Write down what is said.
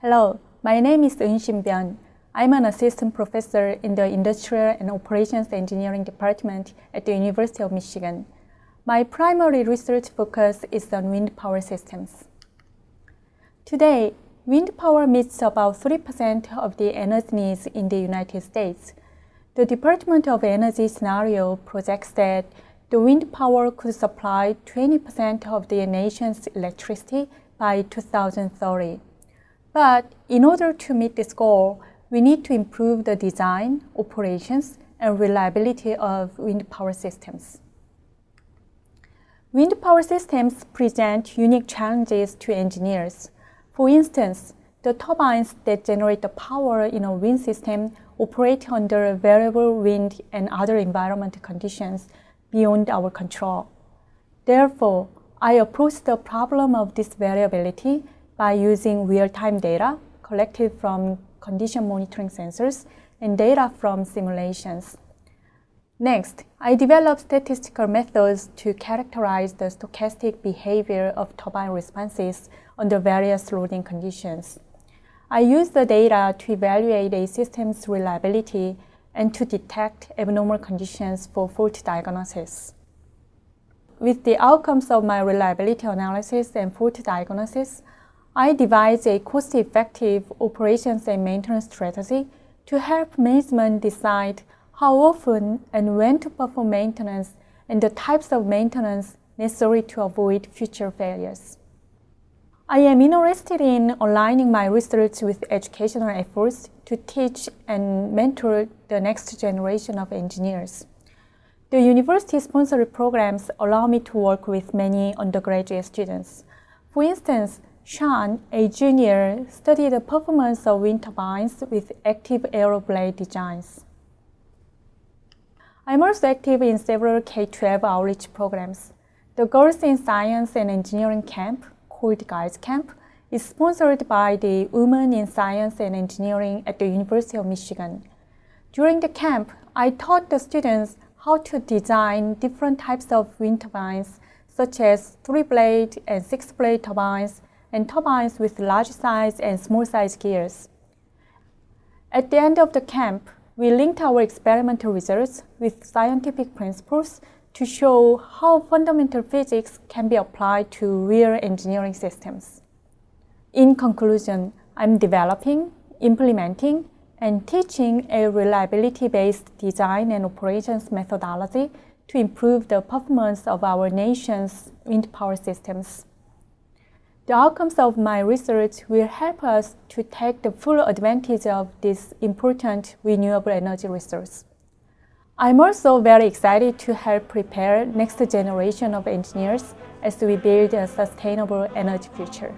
Hello, my name is Eunshin Byon. I'm an assistant professor in the Industrial and Operations Engineering Department at the University of Michigan. My primary research focus is on wind power systems. Today, wind power meets about 3% of the energy needs in the United States. The Department of Energy scenario projects that the wind power could supply 20% of the nation's electricity by 2030. But in order to meet this goal, we need to improve the design, operations, and reliability of wind power systems. Wind power systems present unique challenges to engineers. For instance, the turbines that generate the power in a wind system operate under variable wind and other environmental conditions beyond our control. Therefore, I approached the problem of this variability by using real-time data collected from condition monitoring sensors and data from simulations. Next, I developed statistical methods to characterize the stochastic behavior of turbine responses under various loading conditions. I used the data to evaluate a system's reliability and to detect abnormal conditions for fault diagnosis. With the outcomes of my reliability analysis and fault diagnosis, I devised a cost-effective operations and maintenance strategy to help management decide how often and when to perform maintenance and the types of maintenance necessary to avoid future failures. I am interested in aligning my research with educational efforts to teach and mentor the next generation of engineers. The university-sponsored programs allow me to work with many undergraduate students. For instance, Sean, a junior, studied the performance of wind turbines with active aeroblade designs. I'm also active in several K-12 outreach programs. The Girls in Science and Engineering Camp, called Guys Camp, is sponsored by the Women in Science and Engineering at the University of Michigan. During the camp, I taught the students how to design different types of wind turbines, such as 3-blade and 6-blade turbines, and turbines with large size and small size gears. At the end of the camp, we linked our experimental results with scientific principles to show how fundamental physics can be applied to real engineering systems. In conclusion, I'm developing, implementing, and teaching a reliability-based design and operations methodology to improve the performance of our nation's wind power systems. The outcomes of my research will help us to take the full advantage of this important renewable energy resource. I'm also very excited to help prepare next generation of engineers as we build a sustainable energy future.